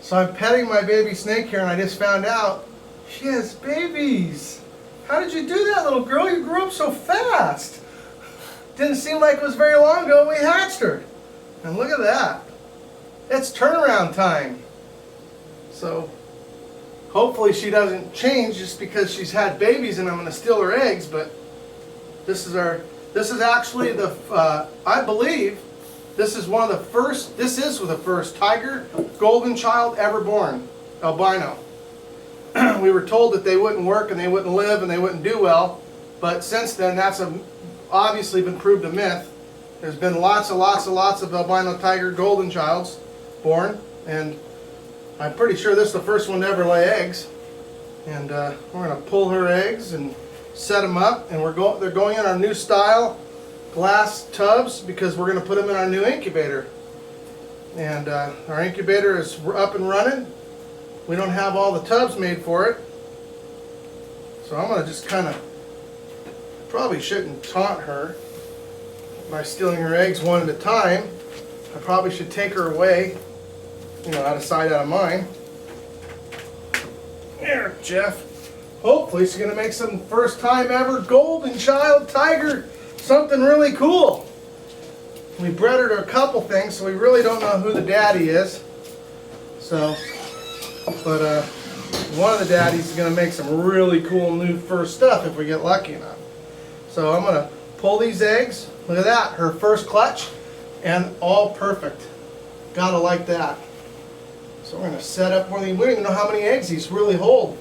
So I'm petting my baby snake here, and I just found out she has babies. How did you do that, little girl? You grew up so fast. Didn't seem like it was very long ago we hatched her. And look at that. It's turnaround time. So hopefully she doesn't change just because she's had babies and I'm going to steal her eggs. But this is actually the, I believe, this is one of the first, this is the first tiger golden child ever born, albino. We were told that they wouldn't work and they wouldn't live and they wouldn't do well. But since then, that's obviously been proved a myth. There's been lots of albino tiger golden childs born, and I'm pretty sure this is the first one to ever lay eggs. And we're going to pull her eggs and set them up, and they're going in our new style glass tubs because we're going to put them in our new incubator. And our incubator is up and running. We don't have all the tubs made for it, so I'm going to just kind of, probably shouldn't taunt her by stealing her eggs one at a time. I probably should take her away, you know, out of sight, out of mind. There, Jeff. Hopefully she's going to make some first time ever golden child tiger, something really cool. We bred her to a couple things, so we really don't know who the daddy is. So, but one of the daddies is going to make some really cool new fur stuff if we get lucky enough. So I'm going to pull these eggs. Look at that, her first clutch, and all perfect. Gotta like that. So we're going to set up one of these. We don't even know how many eggs these really hold.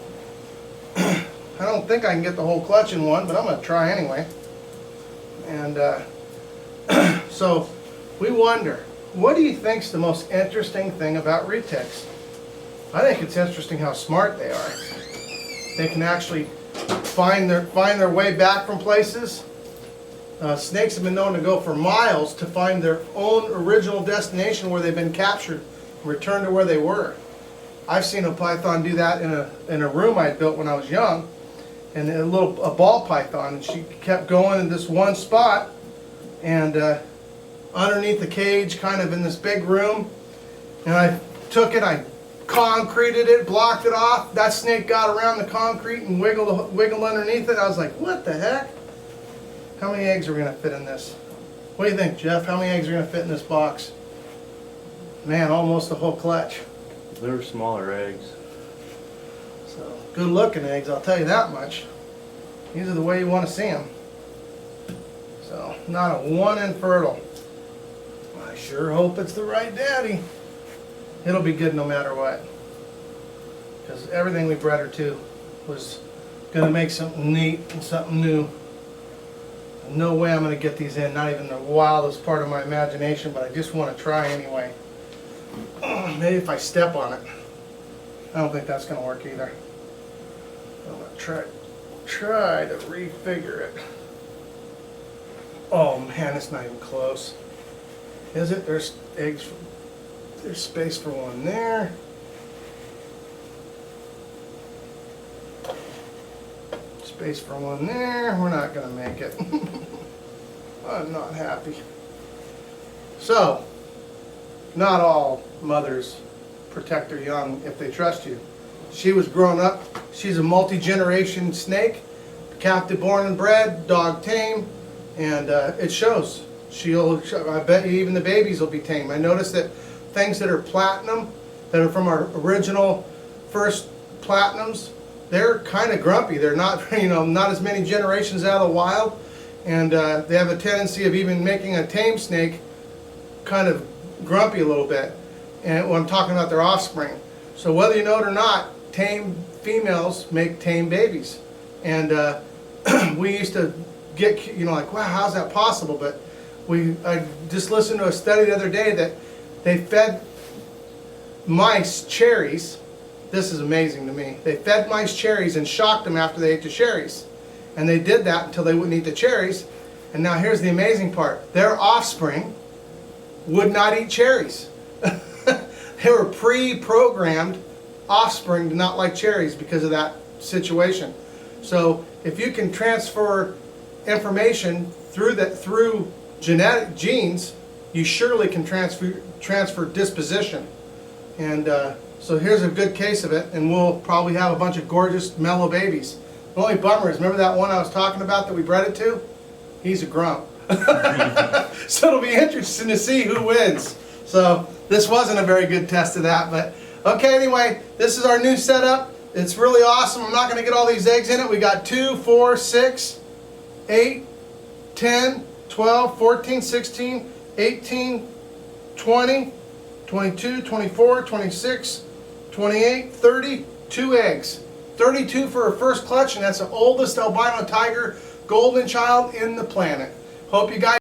I don't think I can get the whole clutch in one, but I'm going to try anyway. And so we wonder, what do you think's the most interesting thing about retics? I think it's interesting how smart they are. They can actually find their way back from places. Snakes have been known to go for miles to find their own original destination where they've been captured and return to where they were. I've seen a python do that in a room I built when I was young, and a ball python, and she kept going in this one spot, and underneath the cage, kind of in this big room, and I took it, I concreted it, blocked it off. That snake got around the concrete and wiggled underneath it. I was like, what the heck? How many eggs are we going to fit in this? What do you think, Jeff? How many eggs are going to fit in this box? Man, almost the whole clutch. They're smaller eggs. So, good looking eggs, I'll tell you that much. These are the way you want to see them. So, not a one infertile. I sure hope it's the right daddy. It'll be good no matter what. Because everything we bred her to was going to make something neat and something new. No way I'm going to get these in, not even the wildest part of my imagination, but I just want to try anyway. Maybe if I step on it. I don't think that's going to work either. I'm going to try to refigure it. Oh man, it's not even close. Is it? There's eggs. There's space for one there. Space for one there. We're not going to make it. I'm not happy. So, not all mothers protect their young if they trust you. She was grown up. She's a multi-generation snake, captive born and bred, dog tame, and it shows. I bet you even the babies will be tame. I noticed that things that are platinum, that are from our original first platinums, they're kind of grumpy. They're not, not as many generations out of the wild, and they have a tendency of even making a tame snake kind of grumpy a little bit. And when I'm talking about their offspring, so whether you know it or not, tame females make tame babies, and we used to get, like, wow, how's that possible? But I just listened to a study the other day that they fed mice cherries. This is amazing to me. They fed mice cherries and shocked them after they ate the cherries. And they did that until they wouldn't eat the cherries. And now here's the amazing part. Their offspring would not eat cherries. They were pre-programmed offspring to not like cherries because of that situation. So if you can transfer information through genetic genes, you surely can transfer disposition. And So here's a good case of it, and we'll probably have a bunch of gorgeous, mellow babies. The only bummer is, remember that one I was talking about that we bred it to? He's a grump. So it'll be interesting to see who wins. So this wasn't a very good test of that, but okay, anyway, this is our new setup. It's really awesome. I'm not going to get all these eggs in it. We got 2, 4, 6, 8, 10, 12, 14, 16, 18, 20, 22, 24, 26, 28, 32 eggs. 32 for her first clutch, and that's the oldest albino tiger golden child in the planet. Hope you guys